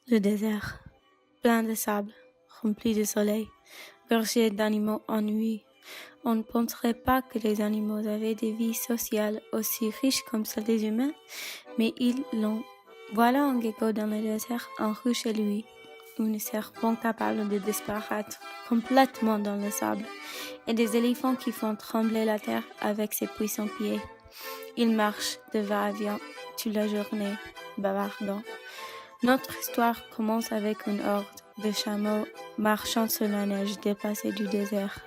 Le désert, plein de sable, rempli de soleil, gorgé d'animaux ennuyés. On ne penserait pas que les animaux avaient des vies sociales aussi riches comme celles des humains, mais ils l'ont. Voilà un gecko dans le désert, en rue chez lui, une serpent capable de disparaître complètement dans le sable, et des éléphants qui font trembler la terre avec ses puissants pieds. Ils marchent de va-et-vient toute la journée, bavardant. Notre histoire commence avec une horde de chameaux marchant sur la neige déplacée du désert.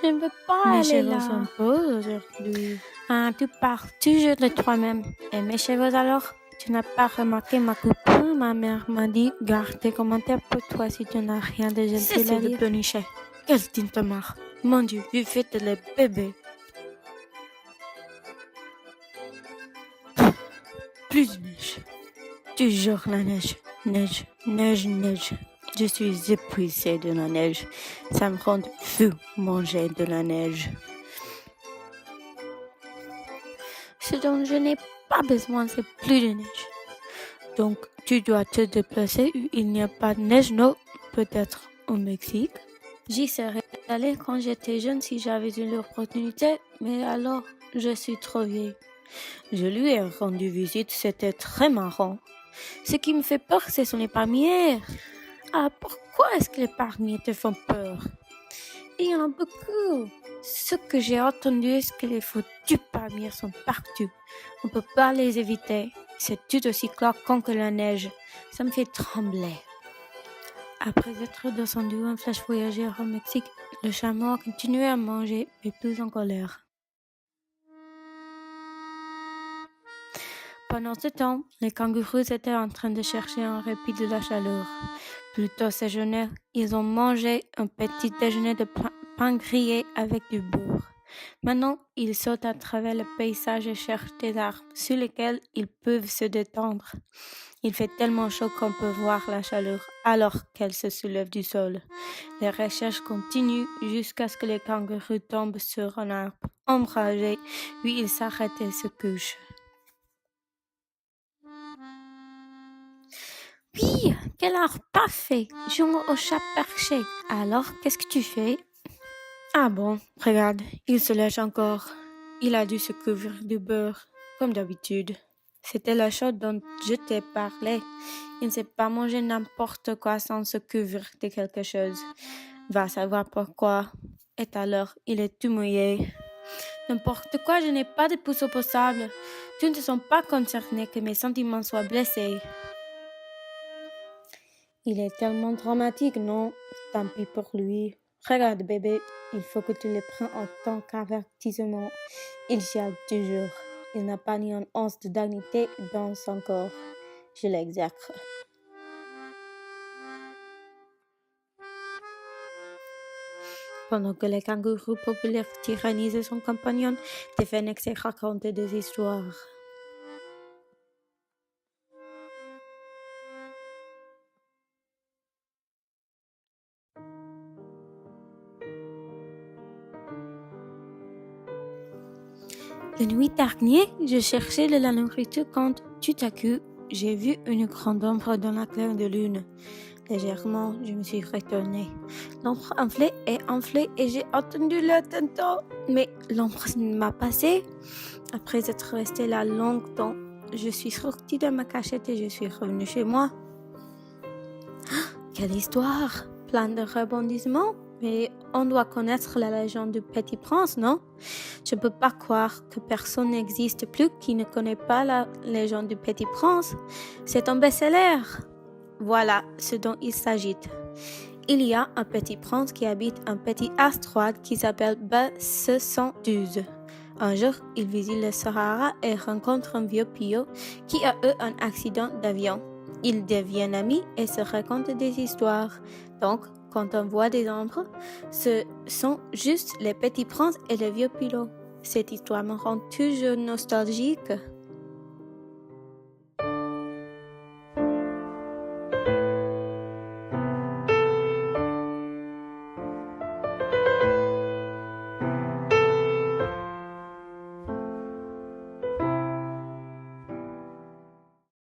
Je ne veux pas Mes aller chevaux là. sont beaux aujourd'hui. Ah, tu parles toujours de toi-même. Et mes cheveux alors? Tu n'as pas remarqué ma coupe? Ma mère m'a dit, garde tes commentaires pour toi si tu n'as rien de gentil à Cessez de dire. pleurnicher. Quel tintamarre. Mon Dieu, vous faites les bébés. Plus de neige. Toujours la neige. Neige, neige, neige. Je suis épuisée de la neige. Ça me rend fou manger de la neige. Ce dont je n'ai pas besoin, c'est plus de neige. Donc, tu dois te déplacer où il n'y a pas de neige, non? Peut-être au Mexique? J'y serais allée quand j'étais jeune si j'avais eu l'opportunité, mais alors, je suis trop vieille. Je lui ai rendu visite, c'était très marrant. Ce qui me fait peur, ce sont les palmiers. Ah, pourquoi est-ce que les palmiers te font peur? Il y en a beaucoup. Ce que j'ai entendu, c'est que les foutus palmiers sont partout. On ne peut pas les éviter. C'est tout aussi claquant que la neige. Ça me fait trembler. Après être descendu en flash voyageur au Mexique, le chameau a continué à manger, mais plus en colère. Pendant ce temps, les kangourous étaient en train de chercher un répit de la chaleur. Plus tôt cette journée, ils ont mangé un petit déjeuner de pain grillé avec du beurre. Maintenant, ils sautent à travers le paysage et cherchent des arbres sur lesquels ils peuvent se détendre. Il fait tellement chaud qu'on peut voir la chaleur alors qu'elle se soulève du sol. Les recherches continuent jusqu'à ce que les kangourous tombent sur un arbre ombragé, puis ils s'arrêtent et se couchent. Oui, quel arbre parfait! Joue au chat perché. Alors, qu'est-ce que tu fais? Ah bon, regarde, il se lèche encore. Il a dû se couvrir du beurre, comme d'habitude. C'était la chose dont je t'ai parlé. Il ne sait pas manger n'importe quoi sans se couvrir de quelque chose. Va savoir pourquoi. Et alors, il est tout mouillé. N'importe quoi, je n'ai pas de pouce opposable. Tu ne te sens pas concerné que mes sentiments soient blessés. Il est tellement dramatique, non? Tant pis pour lui. Regarde, bébé, il faut que tu le prennes en tant qu'avertissement. Il chiale toujours. Il n'a pas ni une once de dignité dans son corps. Je l'exècre. Pendant que les kangourous populaires tyrannisent son compagnon, des phénix racontent des histoires. La nuit dernière, je cherchais de la nourriture quand, tout à coup, j'ai vu une grande ombre dans la claire de lune. Légèrement, je me suis retournée. L'ombre enflait et j'ai entendu le tintement. Mais l'ombre m'a passé. Après être restée là longtemps, je suis sortie de ma cachette et je suis revenue chez moi. Quelle histoire! Plein de rebondissements. Mais on doit connaître la légende du Petit Prince, non? Je ne peux pas croire que personne n'existe plus qui ne connaît pas la légende du Petit Prince. C'est un best-seller. Voilà ce dont il s'agit. Il y a un petit prince qui habite un petit astéroïde qui s'appelle B612. Un jour, il visite le Sahara et rencontre un vieux piot qui a eu un accident d'avion. Ils deviennent amis et se racontent des histoires. Donc, quand on voit des ombres, ce sont juste les petits princes et le vieux pilote. Cette histoire me rend toujours nostalgique.